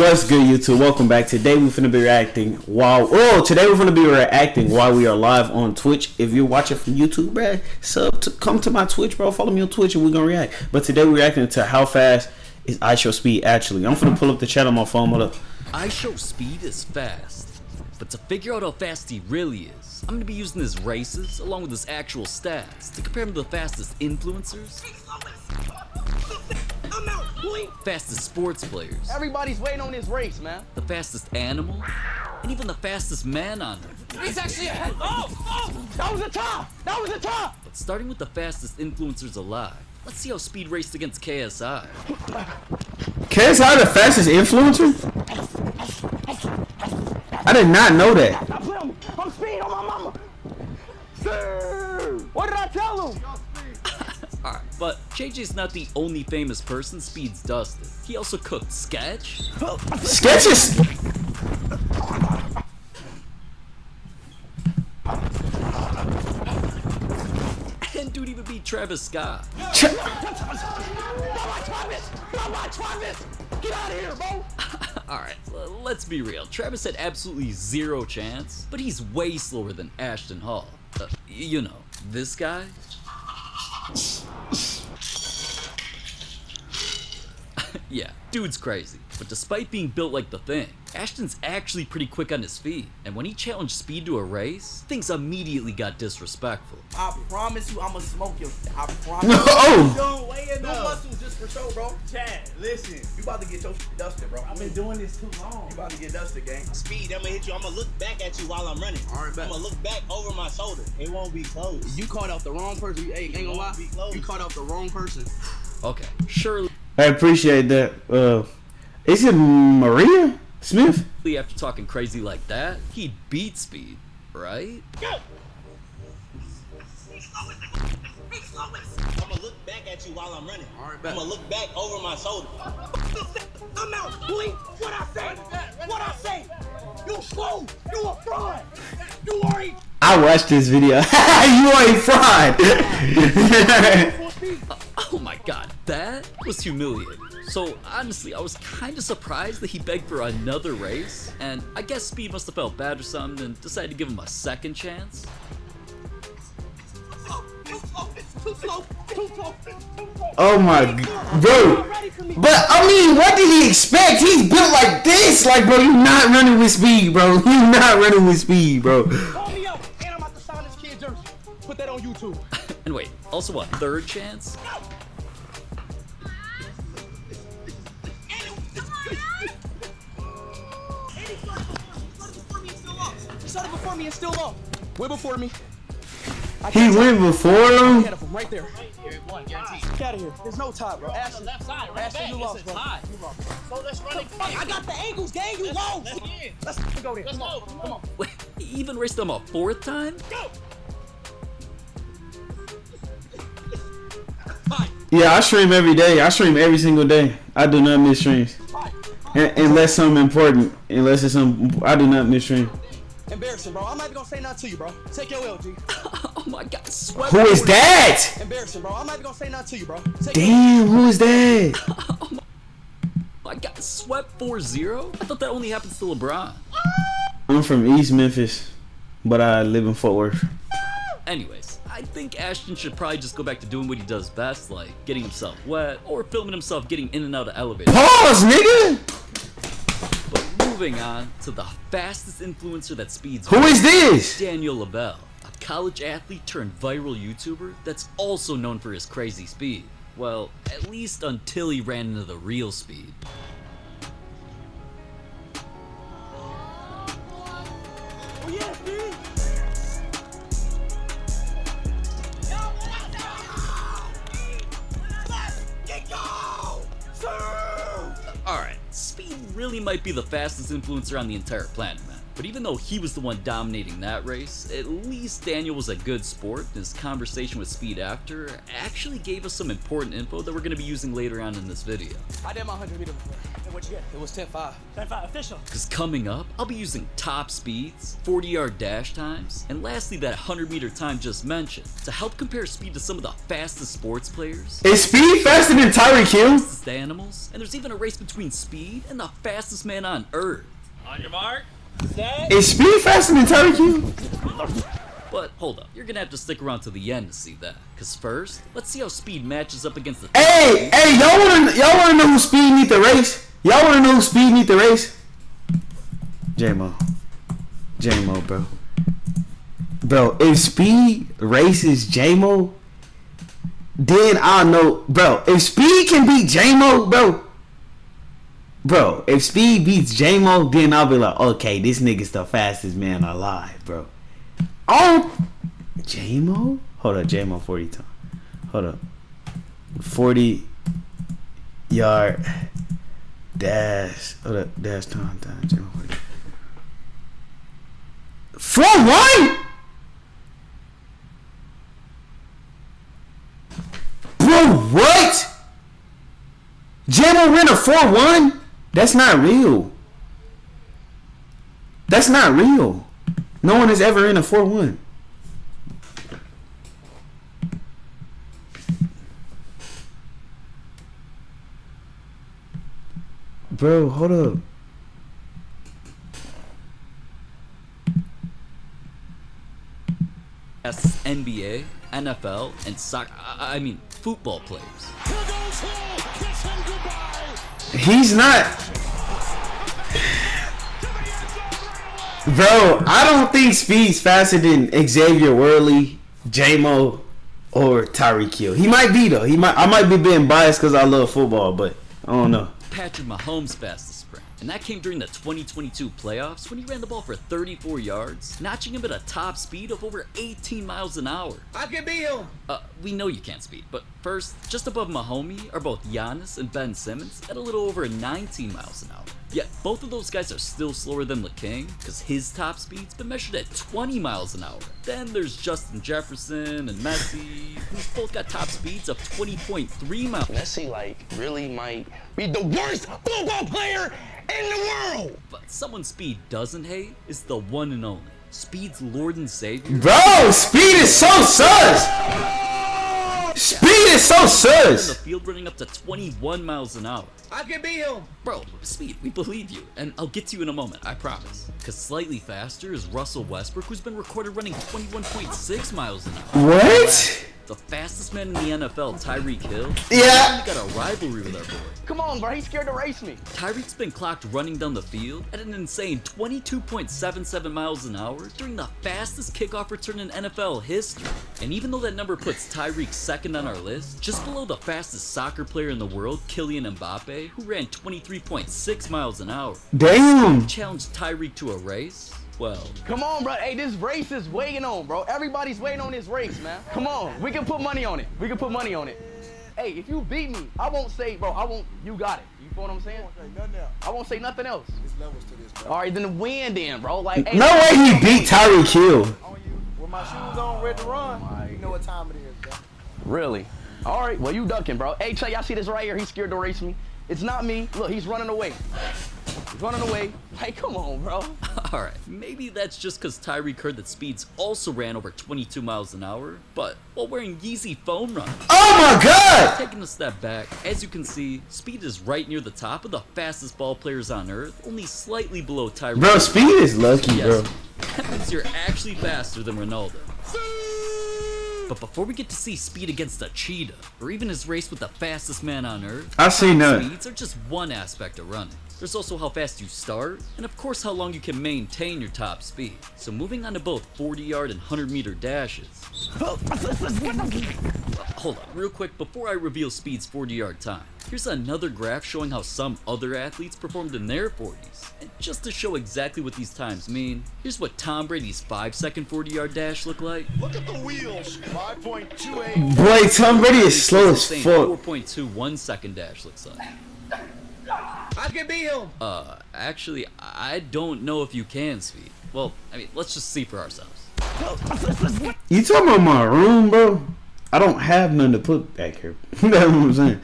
What's good, YouTube? Welcome back. Today we're gonna be reacting while we are live on Twitch. If you're watching from YouTube, bro, come to my Twitch, bro. Follow me on Twitch and we're gonna react. But today we're reacting to how fast is IShowSpeed actually. I'm gonna pull up the chat on my phone. Hold up. IShowSpeed is fast, but to figure out how fast he really is, I'm gonna be using his races along with his actual stats to compare him to the fastest influencers, fastest sports players, everybody's waiting on this race, man. the fastest animal, and even the fastest man on Earth. He's actually ahead. Oh! That was a top! That was a top! But starting with the fastest influencers alive, let's see how Speed raced against KSI. KSI the fastest influencer? I did not know that. I'm Speed on my mama. Sir! What did I tell him? Alright, but JJ's not the only famous person Speed's dusted. He also cooked Sketch. Sketches. And dude even beat Travis Scott. Travis! Get out of here, bro! Alright, let's be real. Travis had absolutely zero chance, but he's way slower than Ashton Hall. You know, this guy? Yeah, dude's crazy. But despite being built like the Thing, Ashton's actually pretty quick on his feet. And when he challenged Speed to a race, things immediately got disrespectful. I promise you I'ma smoke you. I promise. No! Don't weigh it no muscles just for show, bro. Chad, listen. You about to get your dusted, bro. I've been doing this too long. You about to get dusted, gang. Speed, I'm gonna hit you. I'm gonna look back at you while I'm running. All right, bet. I'm gonna look back over my shoulder. It won't be close. You caught out the wrong person. Hey, ain't gonna lie. You caught out the wrong person. Okay, surely I appreciate that. Is it Maria Smith? after talking crazy like that, he'd beat Speed, right? Go! I'm gonna look back at you while I'm running. All right, I'm bet. gonna look back over my shoulder. I'm out, boy. What I say? What I say? You slow. You a fraud. You already. I watched this video. You ain't fried. Oh my god, that was humiliating. So honestly, I was kind of surprised that he begged for another race, and I guess Speed must have felt bad or something and decided to give him a second chance. Too slow. Oh my god, bro. But I mean, what did he expect? He's built like this. Like, bro, you not running with Speed, bro. You not running with Speed, bro. Call me up, and I'm about to sign this kid jersey. Put that on YouTube. And wait, also a third chance? He started before me and still up. Way before me. He went before him. Ahead of him, right there. Get out of here. There's no tie, bro. Ashton, Left side, right Ashton, back. you It's lost, a bro. tie. You lost. So let's run it. I got the angles, gang. You lost. Let's get. Let's go there. Let's go. Come on. Wait, he even raced him a fourth time? Go! Yeah, I stream every day. I stream every single day. I do not miss streams. Unless something important. Unless it's some, I do not miss stream. Embarrassing, bro. I'm not even gonna say nothing to you, bro. Take your LG. Oh my god, swept. Who is that? Embarrassing, bro. I'm not even gonna say nothing to you, bro. Take Damn, who is that? Oh my god, swept 4-0? I thought that only happens to LeBron. I'm from East Memphis, but I live in Fort Worth. Anyways, I think Ashton should probably just go back to doing what he does best, like getting himself wet or filming himself getting in and out of elevators. Pause, nigga. But moving on to the fastest influencer that Speed's Who is this? Daniel Lavelle, a college athlete turned viral YouTuber that's also known for his crazy speed. Well, at least until he ran into the real Speed. Oh, yeah, dude. Alright, Speed really might be the fastest influencer on the entire planet, man. But even though he was the one dominating that race, at least Daniel was a good sport. His conversation with Speed after actually gave us some important info that we're going to be using later on in this video. I did my 100 meter before. And what'd you get? It was 10.5. 10.5 official. Because coming up, I'll be using top speeds, 40-yard dash times, and lastly that 100-meter time just mentioned to help compare Speed to some of the fastest sports players. Is Speed faster than Tyreek Hill? Fastest animals, and there's even a race between Speed and the fastest man on Earth. On your mark. Is Speed faster than Tyreek Hill? But hold up, you're gonna have to stick around to the end to see that. Cause first, let's see how Speed matches up against the Hey, y'all wanna know who Speed need the race? Y'all wanna know who Speed need the race? J-Mo, bro. Bro, if Speed races J-Mo, then I'll know, bro. If Speed can beat J-Mo, bro, if Speed beats J-Mo, then I'll be like, okay, this nigga's the fastest man alive, bro. Oh, J-Mo? Hold up, J-Mo 40 time. Hold up. 40 yard dash. Hold up, dash time. J-Mo 40. 4-1? Bro, what? J-Mo ran a 4-1? That's not real. That's not real. No one has ever in a 4-1. Bro, hold up. That's NBA, NFL, and soccer. I mean, football players. He's not. Bro, I don't think Speed's faster than Xavier Worley, J-Mo, or Tyreek Hill. He might be though. I might be being biased because I love football, but I don't know. Patrick Mahomes' fastest sprint, and that came during the 2022 playoffs when he ran the ball for 34 yards, notching him at a top speed of over 18 miles an hour. I can beat him. We know you can't speed, but first, just above Mahomes are both Giannis and Ben Simmons at a little over 19 miles an hour. Yet both of those guys are still slower than the King, because his top speed's been measured at 20 miles an hour. Then there's Justin Jefferson and Messi, who's both got top speeds of 20.3 miles. Messi, really might be the worst football player in the world. But someone Speed doesn't hate is the one and only. Speed's Lord and Savior. Bro, Speed is so sus. Speed is so sus. In the field running up to 21 miles an hour. I can beat him. Bro, Speed, we believe you, and I'll get to you in a moment, I promise. Cause slightly faster is Russell Westbrook, who's been recorded running 21.6 miles an hour. What? The fastest man in the NFL, Tyreek Hill, Yeah. got a rivalry with our boy. Come on, bro. He's scared to race me. Tyreek's been clocked running down the field at an insane 22.77 miles an hour during the fastest kickoff return in NFL history. And even though that number puts Tyreek second on our list, just below the fastest soccer player in the world, Kylian Mbappe, who ran 23.6 miles an hour. Damn. Challenged Tyreek to a race? Well, Come on, bro. Hey, this race is waiting on, bro. Everybody's waiting on this race, man. Come on. We can put money on it. Hey, if you beat me, I won't say, bro, you got it. You feel what I'm saying? I won't say nothing else. There's levels to this, bro. All right, then win then, bro. Hey, No way he beat Tyreek Hill. On you. With my shoes on, ready to run. You know what time it is, bro. Really? All right, well, you ducking, bro. Hey, Trey, y'all see this right here? He's scared to race me. It's not me. Look, he's running away. Hey, come on, bro. alright, maybe that's just because Tyreek heard that Speeds also ran over 22 miles an hour, but while wearing Yeezy foam runners. Oh my god. Taking a step back, as you can see, Speed is right near the top of the fastest ball players on Earth, only slightly below Tyreek. Bro, Speed is lucky, Yes, bro. that means you're actually faster than Ronaldo. But before we get to see Speed against a cheetah, or even his race with the fastest man on Earth, I seen that. speeds are just one aspect of running. There's also how fast you start, and of course how long you can maintain your top speed. So moving on to both 40-yard and 100-meter dashes. Hold on, real quick, before I reveal Speed's 40-yard time, here's another graph showing how some other athletes performed in their 40s. And just to show exactly what these times mean, here's what Tom Brady's 5-second 40-yard dash looked like. Look at the wheels. 5.28. Boy, Tom Brady is slow as Same fuck. 4.21 second dash looks like. I can beat him. Actually, I don't know if you can, Speed. Well, I mean, let's just see for ourselves. You talking about my room, bro? I don't have nothing to put back here. That's what I'm saying.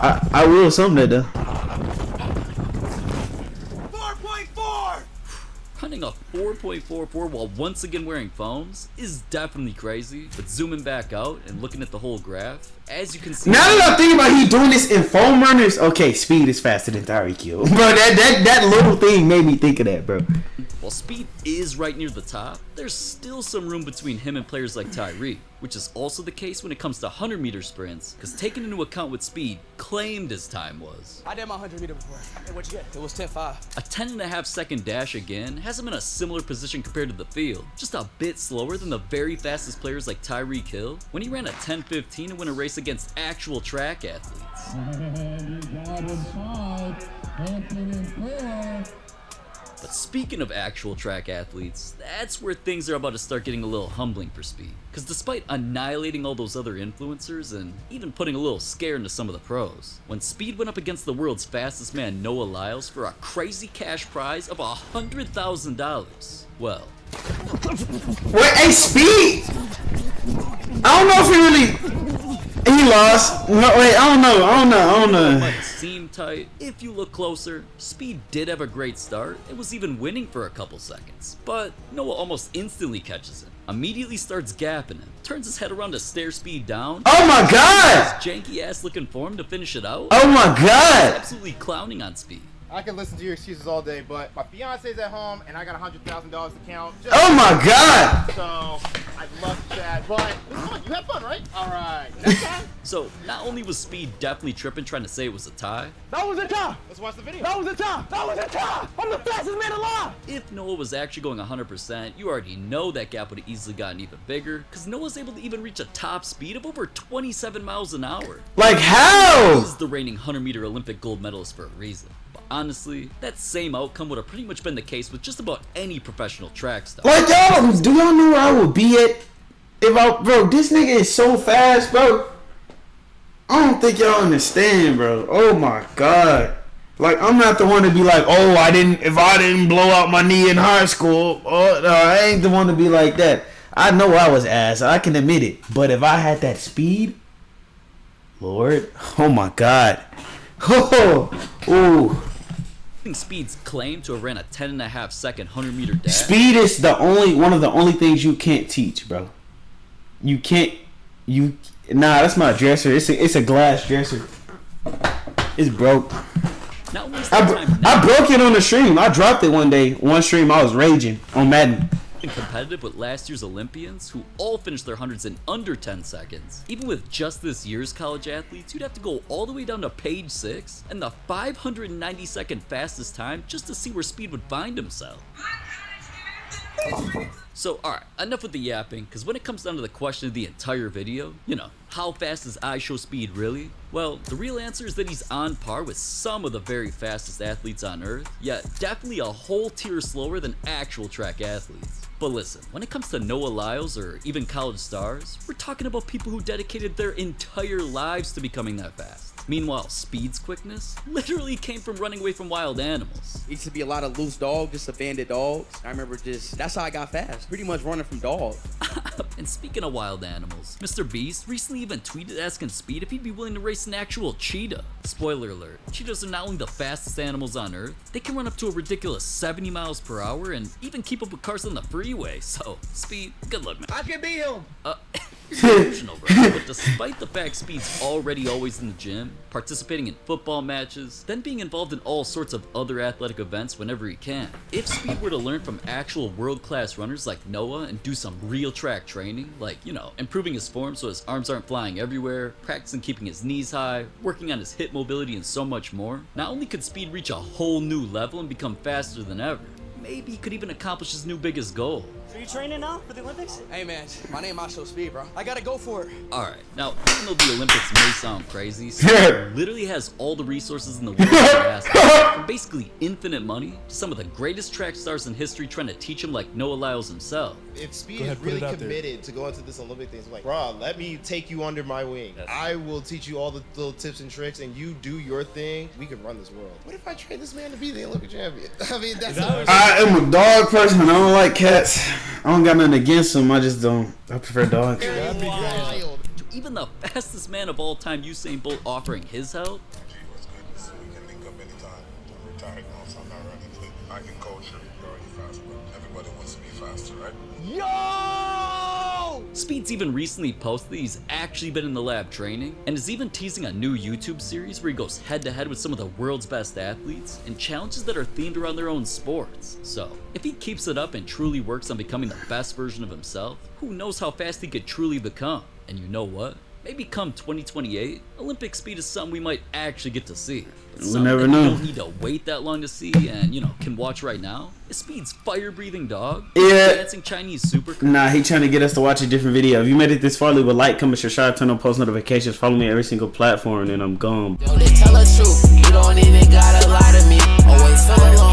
I will someday though. 4.4. Running a 4.44 while once again wearing foams is definitely crazy, but zooming back out and looking at the whole graph, as you can see. Now that I'm thinking about he doing this in foam runners, okay, Speed is faster than Tyreek Hill. Bro, that little thing made me think of that, bro. While Speed is right near the top, there's still some room between him and players like Tyreek, which is also the case when it comes to 100-meter sprints, because taking into account what Speed claimed his time was. I did my 100-meter before. Hey, what'd you get? It was 10.5. A 10.5-second dash again has him in a similar position compared to the field, just a bit slower than the very fastest players like Tyreek Hill when he ran a 10.15 and win a race against actual track athletes. But speaking of actual track athletes, that's where things are about to start getting a little humbling for Speed. Because despite annihilating all those other influencers and even putting a little scare into some of the pros, when Speed went up against the world's fastest man Noah Lyles for a crazy cash prize of $100,000, well... Wait, hey, Speed! I don't know if he really... He lost. No, wait, I don't know. It might seem tight. If you look closer, Speed did have a great start. It was even winning for a couple seconds. But Noah almost instantly catches him, immediately starts gapping him, turns his head around to stare Speed down. Oh my god! Janky ass looking for him to finish it out. Oh my god! Absolutely clowning on Speed. I can listen to your excuses all day, but my fiance's at home and I got $100,000 to count. Oh my god! So I'd love to chat, but it's fun. You have fun, right? All right. Next time. So not only was Speed definitely tripping trying to say it was a tie, That was a tie. Let's watch the video. That was a tie. That was a tie. I'm the fastest man alive. if Noah was actually going 100%, you already know that gap would have easily gotten even bigger, because Noah's able to even reach a top speed of over 27 miles an hour. Like how? He's the reigning 100-meter Olympic gold medalist for a reason. But honestly, that same outcome would have pretty much been the case with just about any professional track star. Like y'all, do y'all know where I would be at if bro, this nigga is so fast, bro. I don't think y'all understand, bro. Oh my god. Like, I'm not the one to be like, oh, if I didn't blow out my knee in high school, oh, no, I ain't the one to be like that. I know I was ass, I can admit it. But if I had that speed, Lord, oh my god. Oh, ooh. Speed's claim to have ran a 10.5-second 100-meter dash. Speed is one of the only things you can't teach, bro. You can't, nah, that's my dresser. It's a glass dresser. It's broke. I broke it on the stream. I dropped it one stream. I was raging on Madden. Competitive with last year's Olympians, who all finished their hundreds in under 10 seconds. Even with just this year's college athletes, you'd have to go all the way down to page 6 and the 592nd fastest time just to see where Speed would find himself. So, alright, enough with the yapping, because when it comes down to the question of the entire video, how fast is IShowSpeed really? Well, the real answer is that he's on par with some of the very fastest athletes on Earth, yet definitely a whole tier slower than actual track athletes. But listen, when it comes to Noah Lyles or even college stars, we're talking about people who dedicated their entire lives to becoming that fast. Meanwhile, Speed's quickness literally came from running away from wild animals. It used to be a lot of loose dogs, just abandoned dogs. I remember that's how I got fast. Pretty much running from dogs. And speaking of wild animals, Mr. Beast recently even tweeted asking Speed if he'd be willing to race an actual cheetah. Spoiler alert, cheetahs are not only the fastest animals on Earth, they can run up to a ridiculous 70 miles per hour and even keep up with cars on the freeway. So, Speed, good luck, man. I can beat him. You're delusional, bro. But despite the fact Speed's already always in the gym, participating in football matches, then being involved in all sorts of other athletic events whenever he can, if Speed were to learn from actual world-class runners like Noah and do some real track training, like, improving his form so his arms aren't flying everywhere, practicing keeping his knees high, working on his hip mobility and so much more, not only could Speed reach a whole new level and become faster than ever, maybe he could even accomplish his new biggest goal, So you training now for the Olympics? Hey man, my name IShowSpeed, bro. I gotta go for it. Alright, now even though the Olympics may sound crazy, Speed literally has all the resources in the world to ask for. From basically infinite money to some of the greatest track stars in history trying to teach him like Noah Lyles himself. If Speed is really committed to going to this Olympic thing, it's like, bro, let me take you under my wing. I will teach you all the little tips and tricks, and you do your thing. We can run this world. What if I train this man to be the Olympic champion? I mean, that's I am a dog person. I don't like cats. I don't got nothing against them. I just don't. I prefer dogs. wild. To even the fastest man of all time, Usain Bolt, offering his help. We can link up anytime. I'm retired now, so I'm not running. I can coach you. You're already fast, but everybody wants to be faster, right? Yo! Speed's even recently posted that he's actually been in the lab training, and is even teasing a new YouTube series where he goes head to head with some of the world's best athletes in challenges that are themed around their own sports. So, if he keeps it up and truly works on becoming the best version of himself, who knows how fast he could truly become? And you know what? Maybe come 2028, Olympic Speed is something we might actually get to see. We'll never know. You don't need to wait that long to see, and can watch right now. Is Speed's fire-breathing dog, Yeah. dancing Chinese super. Nah, he trying to get us to watch a different video. If you made it this far, leave a like, comment, subscribe, turn on post notifications, follow me on every single platform, and I'm gone. Yo, they tell the truth. You don't even gotta lie to me. Always feel alone.